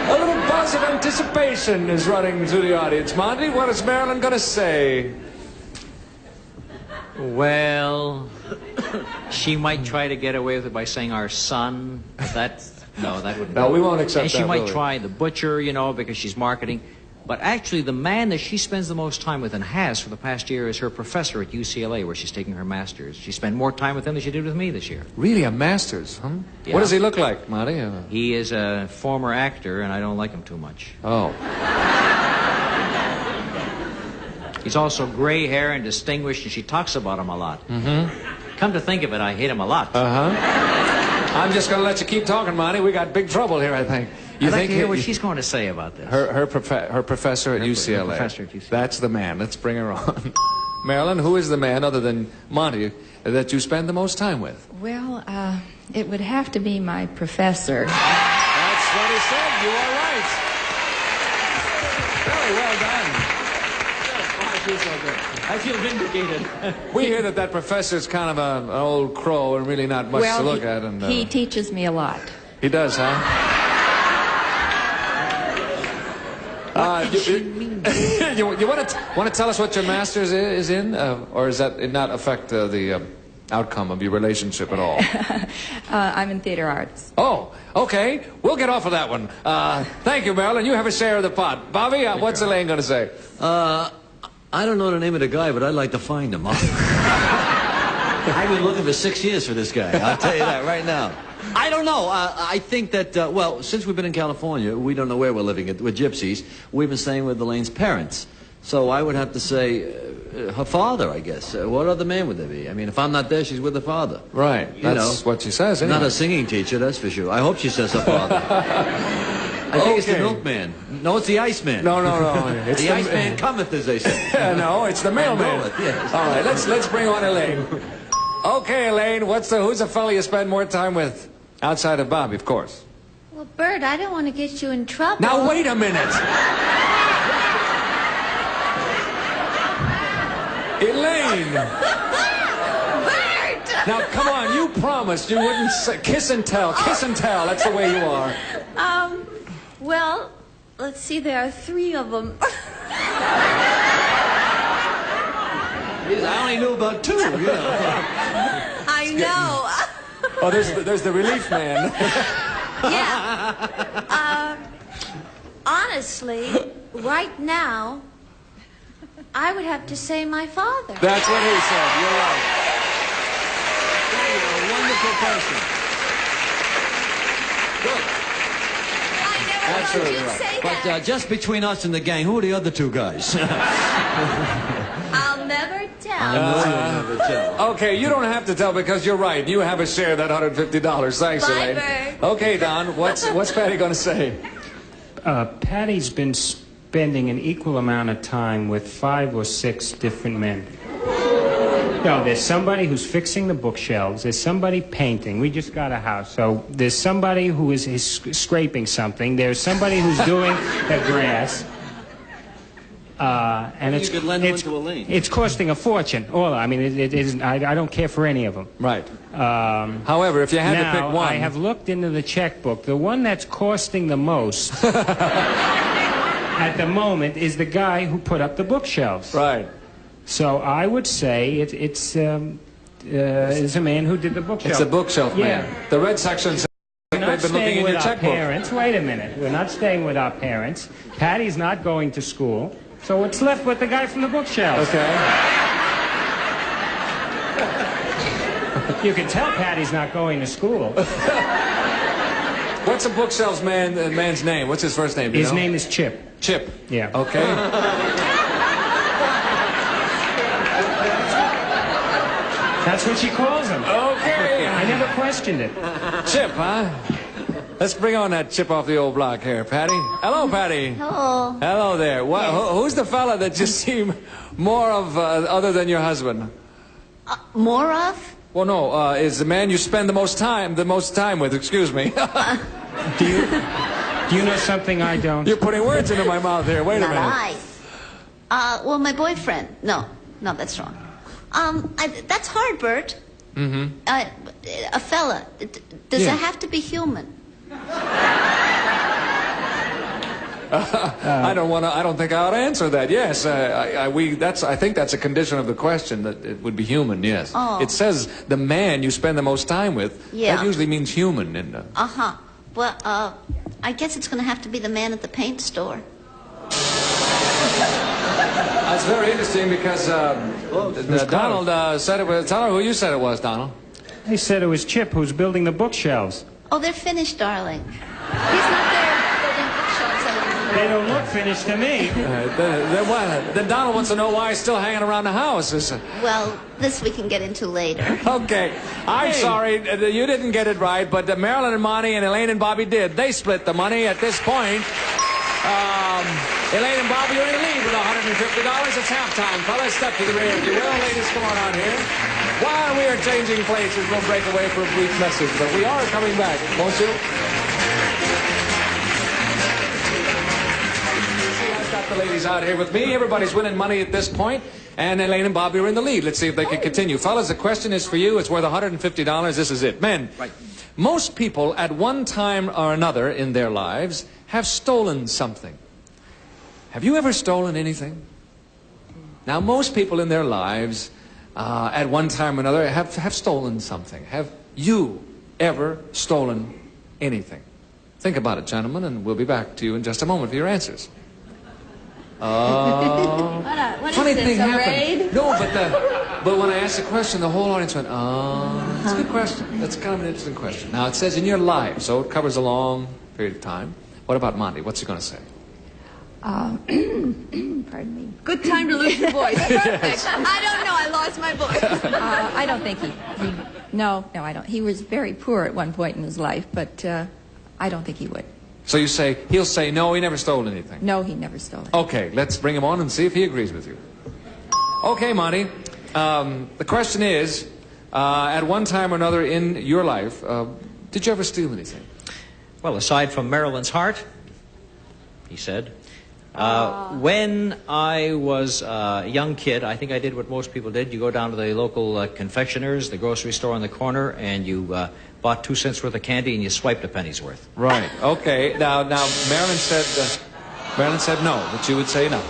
A little buzz of anticipation is running through the audience. Monty, what is Marilyn going to say? Well, she might try to get away with it by saying our son. That wouldn't. No, we won't accept that. And she might try the butcher, you know, because she's marketing. But actually, the man that she spends the most time with and has for the past year is her professor at UCLA, where she's taking her master's. She spent more time with him than she did with me this year. Really, a master's, huh? Yeah. What does he look like, Monty? He is a former actor, and I don't like him too much. Oh. He's also gray hair and distinguished, and she talks about him a lot. Mm-hmm. Come to think of it, I hate him a lot. Uh-huh. I'm just going to let you keep talking, Monty. We got big trouble here, I think. I'd like to hear what she's going to say about this. Her professor at UCLA. Her professor at UCLA. That's the man. Let's bring her on. Marilyn, who is the man, other than Monty, that you spend the most time with? Well, it would have to be my professor. That's what he said. You are right. Very well done. I feel so good. I feel vindicated. We hear that professor's kind of an old crow and really not much to look at. And he teaches me a lot. He does, huh? You want to tell us what your master's is in, or does that not affect the outcome of your relationship at all? I'm in theater arts. Oh, okay. We'll get off of that one. Thank you, Marilyn. You have a share of the pot. Bobby, what's Elaine going to say? I don't know the name of the guy, but I'd like to find him. I've been looking for 6 years for this guy. I'll tell you that right now. I don't know. I think that, well, since we've been in California, we don't know where we're living. We're gypsies. We've been staying with Elaine's parents. So I would have to say her father, I guess. What other man would there be? I mean, if I'm not there, she's with her father. Right. That's what she says, anyway. Not a singing teacher, that's for sure. I hope she says her father. I think it's the milkman. No, it's the Iceman. No. It's the Iceman cometh, as they say. No, it's the mailman. Yes. All right, let's bring on Elaine. Okay, Elaine, who's the fella you spend more time with? Outside of Bobby, of course. Well, Bert, I don't want to get you in trouble. Now, wait a minute. Elaine. Bert! Now, come on, you promised you wouldn't say, kiss and tell. Kiss and tell, that's the way you are. Well, let's see, there are 3 of them. I only knew about 2, you know. I know. Oh, there's the relief man. Yeah. Honestly, right now, I would have to say my father. That's what he said. You're right. You're a wonderful person. Good. I never heard you say that. But just between us and the gang, who are the other 2 guys? I'll never tell. I know you'll never tell. Okay, you don't have to tell because you're right. You have a share of that $150. Thanks, Bye, Elaine. Bert. Okay, Don, what's Patty going to say? Patty's been spending an equal amount of time with 5 or 6 different men. No, there's somebody who's fixing the bookshelves. There's somebody painting. We just got a house. So there's somebody who is scraping something. There's somebody who's doing the grass. And you could lend one to Elaine. It's costing a fortune. I mean, it isn't. I don't care for any of them. Right. However, if you had to pick one, I have looked into the checkbook. The one that's costing the most at the moment is the guy who put up the bookshelves. Right. So I would say it's a man who did the bookshelf. It's a bookshelf man. The red section's. We're not They've been looking staying in with your our checkbook. parents. Wait a minute. We're not staying with our parents. Patty's not going to school. So what's left with the guy from the bookshelves? Okay. You can tell Patty's not going to school. What's the bookshelves man's name? What's his first name? His name is Chip. Chip. Yeah. Okay. That's what she calls him. Okay. I never questioned it. Chip, huh? Let's bring on that chip off the old block here, Patty. Hello, Patty. Hello. Hello there. Who's the fella that you see more of other than your husband? More of? Well, no, is the man you spend the most time with, excuse me. Do you know something I don't? You're putting words into my mouth here. Wait a minute. Not I. Well, my boyfriend. No, that's wrong. That's hard, Bert. Mm-hmm. A fella. Does it have to be human? I don't think I ought to answer that. Yes, I think that's a condition of the question, that it would be human. Yes. Oh. It says the man you spend the most time with. Yeah. That usually means human. And Uh-huh. Well, I guess it's going to have to be the man at the paint store. That's very interesting because Donald said it was. Tell her who you said it was, Donald. They said it was Chip who's building the bookshelves. Oh, they're finished, darling. He's not there building bookshelves anymore. They don't look finished to me. Then Donald wants to know why he's still hanging around the house. Well, this we can get into later. Okay. I'm sorry, you didn't get it right, but Marilyn and Monty and Elaine and Bobby did. They split the money at this point. Elaine and Bobby are in the lead with $150. It's halftime. Fellas, step to the rear if you will. Ladies, come on out here. While we are changing places, we'll break away for a brief message, but we are coming back, won't you? I've got the ladies out here with me. Everybody's winning money at this point, and Elaine and Bobby are in the lead. Let's see if they can continue. Fellas, the question is for you. It's worth $150. This is it. Men, Right. Most people at one time or another in their lives have stolen something. Have you ever stolen anything? Now, most people in their lives at one time or another have stolen something. Have you ever stolen anything? Think about it, gentlemen, and we'll be back to you in just a moment for your answers. What Funny is this, thing a happened. raid? No, but when I asked the question, the whole audience went, That's a good question. That's kind of an interesting question. Now, it says in your life, so it covers a long period of time. What about Monty? What's he going to say? Pardon me. Good time to lose your voice. Perfect. I don't know. I lost my voice. I don't think no, I don't. He was very poor at one point in his life, but I don't think he would. So you say, he'll say, no, he never stole anything. No, he never stole it. Okay, let's bring him on and see if he agrees with you. Okay, Monty. The question is, at one time or another in your life, did you ever steal anything? Well, aside from Marilyn's heart, he said. When I was a young kid, I think I did what most people did. You go down to the local confectioners, the grocery store on the corner, and you bought 2 cents worth of candy and you swiped a penny's worth. Right. Okay. Now, Marilyn said no, but you would say no.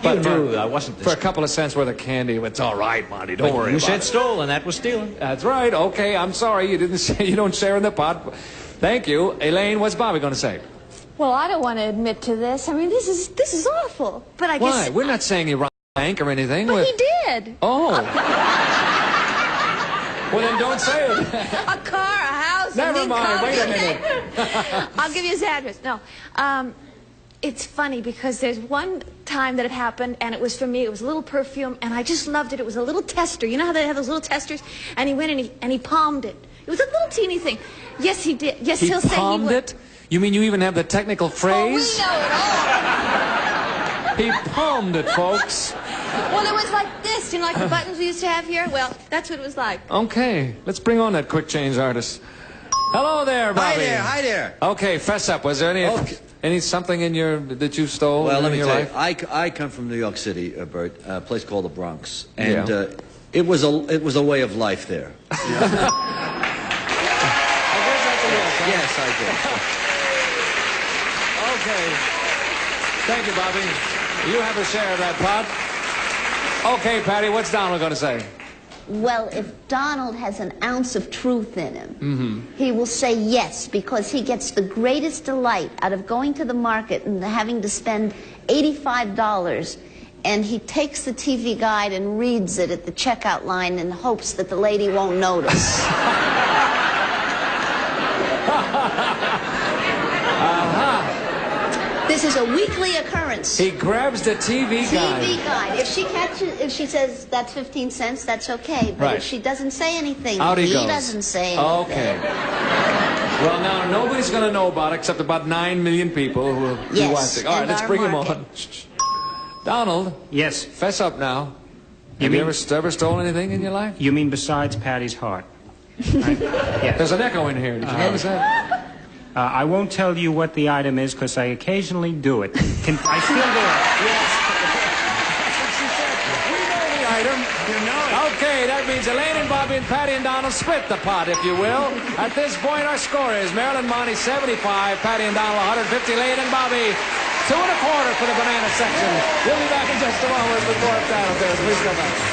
But you knew I wasn't for a couple of cents worth of candy. It's all right, Monty. Don't worry You about said it. stole, and that was stealing. That's right. Okay, I'm sorry. You didn't say you don't share in the pot. Thank you, Elaine. What's Bobby going to say? Well, I don't want to admit to this. I mean, this is awful. But I Why? guess. We're not saying you robbed a bank or anything. But he did. Oh. Well, then don't say it. A car, a house. Never a big mind. car. Wait a minute. I'll give you his address. No. It's funny because there's one time that it happened, and it was for me. It was a little perfume, and I just loved it. It was a little tester. You know how they have those little testers? And he went and he palmed it. It was a little teeny thing. Yes, he did. Yes, he'll say he palmed would. it? You mean you even have the technical Oh, we phrase? know it all. He palmed it, folks. Well, it was like this. You know, like the buttons we used to have here? Well, that's what it was like. Okay, let's bring on that quick change artist. Hello there, Bobby. Hi there. Okay, fess up. Was there any something in that you stole Well, in let me your tell life? you, I come from New York City, Bert, a place called the Bronx, and Yeah. it was a way of life there. Yes, I did. Okay. Thank you, Bobby. You have a share of that pot. Okay, Patty, what's Donald going to say? Well, if Donald has an ounce of truth in him, he will say yes, because he gets the greatest delight out of going to the market and having to spend $85, and he takes the TV guide and reads it at the checkout line in hopes that the lady won't notice. This is a weekly occurrence. He grabs the TV guide. TV guide. If she says that's 15 cents, that's okay. But Right. if she doesn't say anything, Out he goes. doesn't say anything. Okay. Well, now, nobody's going to know about it except about 9 million people who will be Yes, watching. All right, and let's our bring him market. on. Shh. Donald, Yes. fess up now. You Have you mean- ever stolen anything in your life? You mean besides Patty's heart? Yes. There's an echo in here. Did you notice that? I won't tell you what the item is because I occasionally do it. I still do it. Yes. That's what she said. We know the item. You know it. Okay, that means Elaine and Bobby and Patty and Donald split the pot, if you will. At this point, our score is Marilyn Monty 75, Patty and Donald 150, Elaine and Bobby 2 1/4 for the banana section. We'll be back in just a moment with more of Tattletales. Please come back.